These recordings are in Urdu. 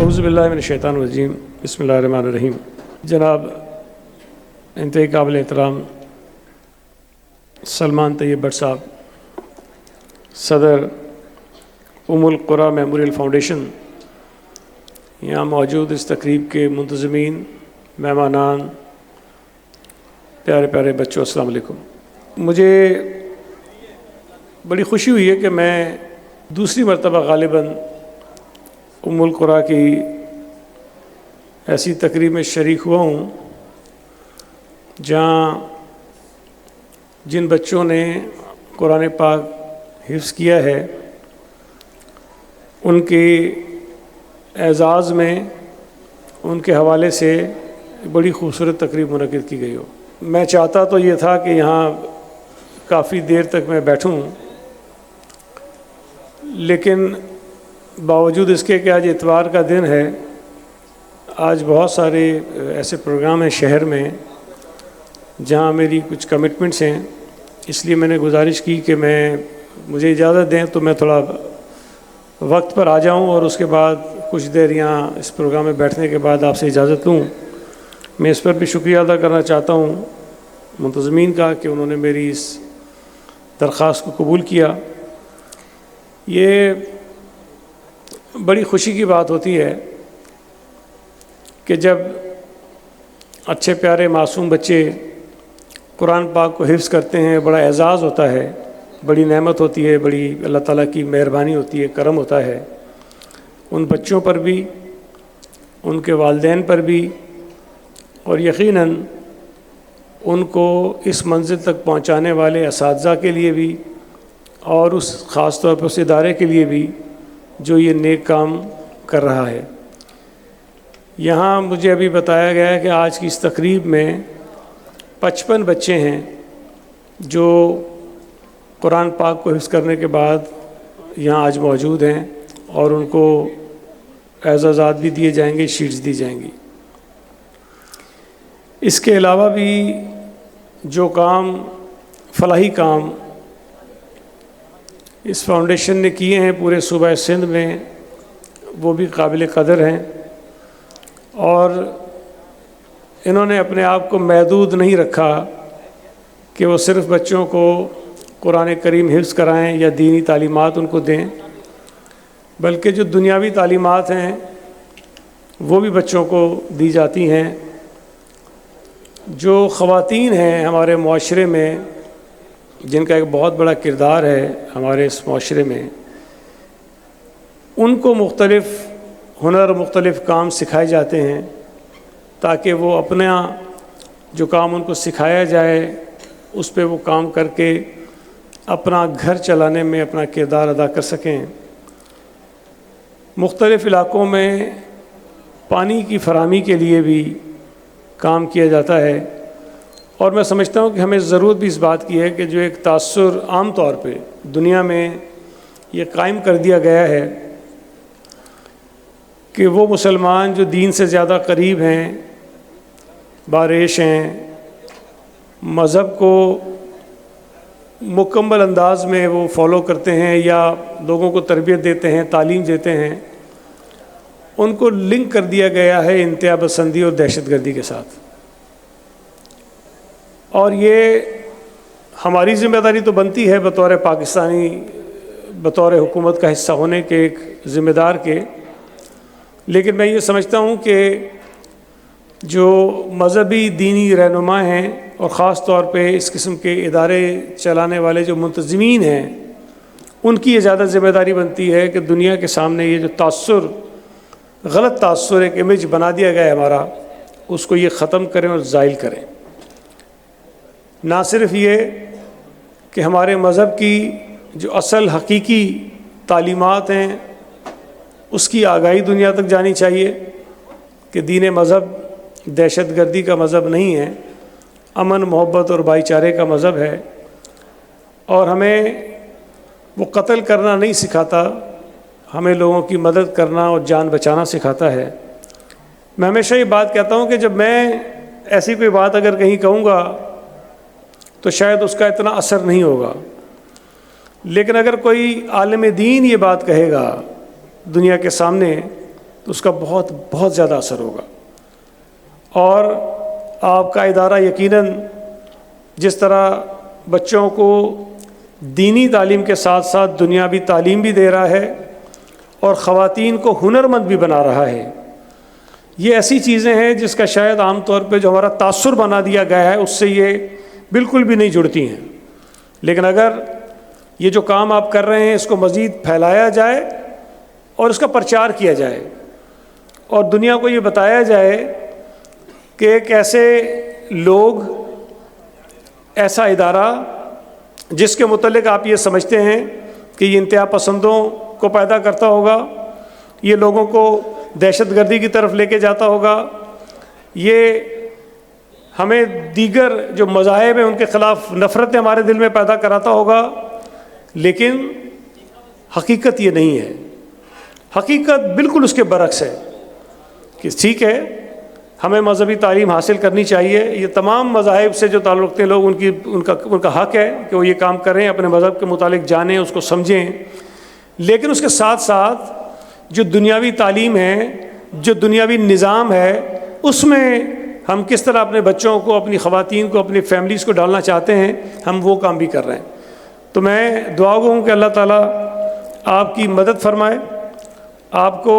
اعوذ باللہ من الشیطان الرجیم بسم اللہ الرحمن الرحیم۔ جناب انتہائی قابل احترام سلمان طیب بٹ صاحب، صدر ام القریٰ میموریل فاؤنڈیشن، یہاں موجود اس تقریب کے منتظمین، مہمانان، پیارے پیارے بچوں، السلام علیکم۔ مجھے بڑی خوشی ہوئی ہے کہ میں دوسری مرتبہ غالباً ام القریٰ کی ایسی تقریب میں شریک ہوا ہوں جہاں جن بچوں نے قرآن پاک حفظ کیا ہے ان کے اعزاز میں ان کے حوالے سے بڑی خوبصورت تقریب منعقد کی گئی ہو۔ میں چاہتا تو یہ تھا کہ یہاں کافی دیر تک میں بیٹھوں، لیکن باوجود اس کے کہ آج اتوار کا دن ہے، آج بہت سارے ایسے پروگرام ہیں شہر میں جہاں میری کچھ کمٹمنٹس ہیں، اس لیے میں نے گزارش کی کہ مجھے اجازت دیں تو میں تھوڑا وقت پر آ جاؤں اور اس کے بعد کچھ دیر یہاں اس پروگرام میں بیٹھنے کے بعد آپ سے اجازت لوں۔ میں اس پر بھی شکریہ ادا کرنا چاہتا ہوں منتظمین کا کہ انہوں نے میری اس درخواست کو قبول کیا۔ یہ بڑی خوشی کی بات ہوتی ہے کہ جب اچھے پیارے معصوم بچے قرآن پاک کو حفظ کرتے ہیں، بڑا اعزاز ہوتا ہے، بڑی نعمت ہوتی ہے، بڑی اللہ تعالیٰ کی مہربانی ہوتی ہے، کرم ہوتا ہے ان بچوں پر بھی، ان کے والدین پر بھی، اور یقیناً ان کو اس منزل تک پہنچانے والے اساتذہ کے لیے بھی، اور اس خاص طور پر اس ادارے کے لیے بھی جو یہ نیک کام کر رہا ہے۔ یہاں مجھے ابھی بتایا گیا ہے کہ آج کی اس تقریب میں 55 بچے ہیں جو قرآن پاک کو حفظ کرنے کے بعد یہاں آج موجود ہیں، اور ان کو اعزازات بھی دیے جائیں گے، شیٹس دی جائیں گی۔ اس کے علاوہ بھی جو کام، فلاحی کام اس فاؤنڈیشن نے کیے ہیں پورے صوبہ سندھ میں، وہ بھی قابل قدر ہیں، اور انہوں نے اپنے آپ کو محدود نہیں رکھا کہ وہ صرف بچوں کو قرآن کریم حفظ کرائیں یا دینی تعلیمات ان کو دیں، بلکہ جو دنیاوی تعلیمات ہیں وہ بھی بچوں کو دی جاتی ہیں۔ جو خواتین ہیں ہمارے معاشرے میں، جن کا ایک بہت بڑا کردار ہے ہمارے اس معاشرے میں، ان کو مختلف ہنر، مختلف کام سکھائے جاتے ہیں تاکہ وہ اپنا جو کام ان کو سکھایا جائے اس پہ وہ کام کر کے اپنا گھر چلانے میں اپنا کردار ادا کر سکیں۔ مختلف علاقوں میں پانی کی فراہمی کے لیے بھی کام کیا جاتا ہے، اور میں سمجھتا ہوں کہ ہمیں ضرورت بھی اس بات کی ہے کہ جو ایک تاثر عام طور پہ دنیا میں یہ قائم کر دیا گیا ہے کہ وہ مسلمان جو دین سے زیادہ قریب ہیں، باریش ہیں، مذہب کو مکمل انداز میں وہ فالو کرتے ہیں یا لوگوں کو تربیت دیتے ہیں، تعلیم دیتے ہیں، ان کو لنک کر دیا گیا ہے انتہا پسندی اور دہشت گردی کے ساتھ۔ اور یہ ہماری ذمہ داری تو بنتی ہے بطور پاکستانی، بطور حکومت کا حصہ ہونے کے، ایک ذمہ دار کے، لیکن میں یہ سمجھتا ہوں کہ جو مذہبی دینی رہنما ہیں اور خاص طور پہ اس قسم کے ادارے چلانے والے جو منتظمین ہیں، ان کی یہ زیادہ ذمہ داری بنتی ہے کہ دنیا کے سامنے یہ جو تاثر، غلط تاثر، ایک امیج بنا دیا گیا ہے ہمارا، اس کو یہ ختم کریں اور زائل کریں۔ نہ صرف یہ کہ ہمارے مذہب کی جو اصل حقیقی تعلیمات ہیں اس کی آگاہی دنیا تک جانی چاہیے کہ دین مذہب دہشت گردی کا مذہب نہیں ہے، امن، محبت اور بھائی چارے کا مذہب ہے، اور ہمیں وہ قتل کرنا نہیں سکھاتا، ہمیں لوگوں کی مدد کرنا اور جان بچانا سکھاتا ہے۔ میں ہمیشہ یہ بات کہتا ہوں کہ جب میں ایسی کوئی بات اگر کہیں کہوں گا تو شاید اس کا اتنا اثر نہیں ہوگا، لیکن اگر کوئی عالم دین یہ بات کہے گا دنیا کے سامنے تو اس کا بہت بہت زیادہ اثر ہوگا. اور آپ کا ادارہ یقیناً جس طرح بچوں کو دینی تعلیم کے ساتھ ساتھ دنیاوی تعلیم بھی دے رہا ہے اور خواتین کو ہنرمند بھی بنا رہا ہے، یہ ایسی چیزیں ہیں جس کا شاید عام طور پہ جو ہمارا تاثر بنا دیا گیا ہے اس سے یہ بالکل بھی نہیں جڑتی ہیں. لیکن اگر یہ جو کام آپ کر رہے ہیں اس کو مزید پھیلایا جائے اور اس کا پرچار کیا جائے اور دنیا کو یہ بتایا جائے کہ ایک ایسے لوگ، ایسا ادارہ جس کے متعلق آپ یہ سمجھتے ہیں کہ یہ انتہا پسندوں کو پیدا کرتا ہوگا، یہ لوگوں کو دہشت گردی کی طرف لے کے جاتا ہوگا، یہ ہمیں دیگر جو مذاہب ہیں ان کے خلاف نفرتیں ہمارے دل میں پیدا کراتا ہوگا. لیکن حقیقت یہ نہیں ہے. حقیقت بالکل اس کے برعکس ہے کہ ٹھیک ہے ہمیں مذہبی تعلیم حاصل کرنی چاہیے، یہ تمام مذاہب سے جو تعلق رکھتے ہیں لوگ ان کا حق ہے کہ وہ یہ کام کریں، اپنے مذہب کے متعلق جانیں، اس کو سمجھیں. لیکن اس کے ساتھ ساتھ جو دنیاوی تعلیم ہے، جو دنیاوی نظام ہے، اس میں ہم کس طرح اپنے بچوں کو، اپنی خواتین کو، اپنی فیملیز کو ڈالنا چاہتے ہیں، ہم وہ کام بھی کر رہے ہیں. تو میں دعا گو ہوں کہ اللہ تعالیٰ آپ کی مدد فرمائے، آپ کو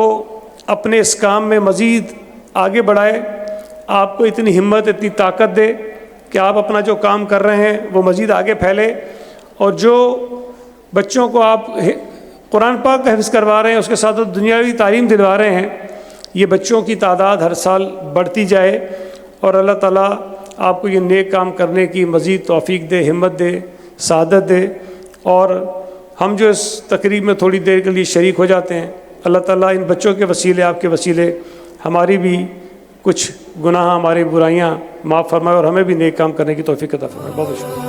اپنے اس کام میں مزید آگے بڑھائے، آپ کو اتنی ہمت، اتنی طاقت دے کہ آپ اپنا جو کام کر رہے ہیں وہ مزید آگے پھیلے. اور جو بچوں کو آپ قرآن پاک کا حفظ کروا رہے ہیں، اس کے ساتھ دنیاوی تعلیم دلوا رہے ہیں، یہ بچوں کی تعداد ہر سال بڑھتی جائے اور اللہ تعالیٰ آپ کو یہ نیک کام کرنے کی مزید توفیق دے، ہمت دے، سعادت دے. اور ہم جو اس تقریب میں تھوڑی دیر کے لیے شریک ہو جاتے ہیں، اللہ تعالیٰ ان بچوں کے وسیلے، آپ کے وسیلے ہماری بھی کچھ گناہ، ہماری برائیاں معاف فرمائے اور ہمیں بھی نیک کام کرنے کی توفیق عطا فرمائے. بہت شکریہ.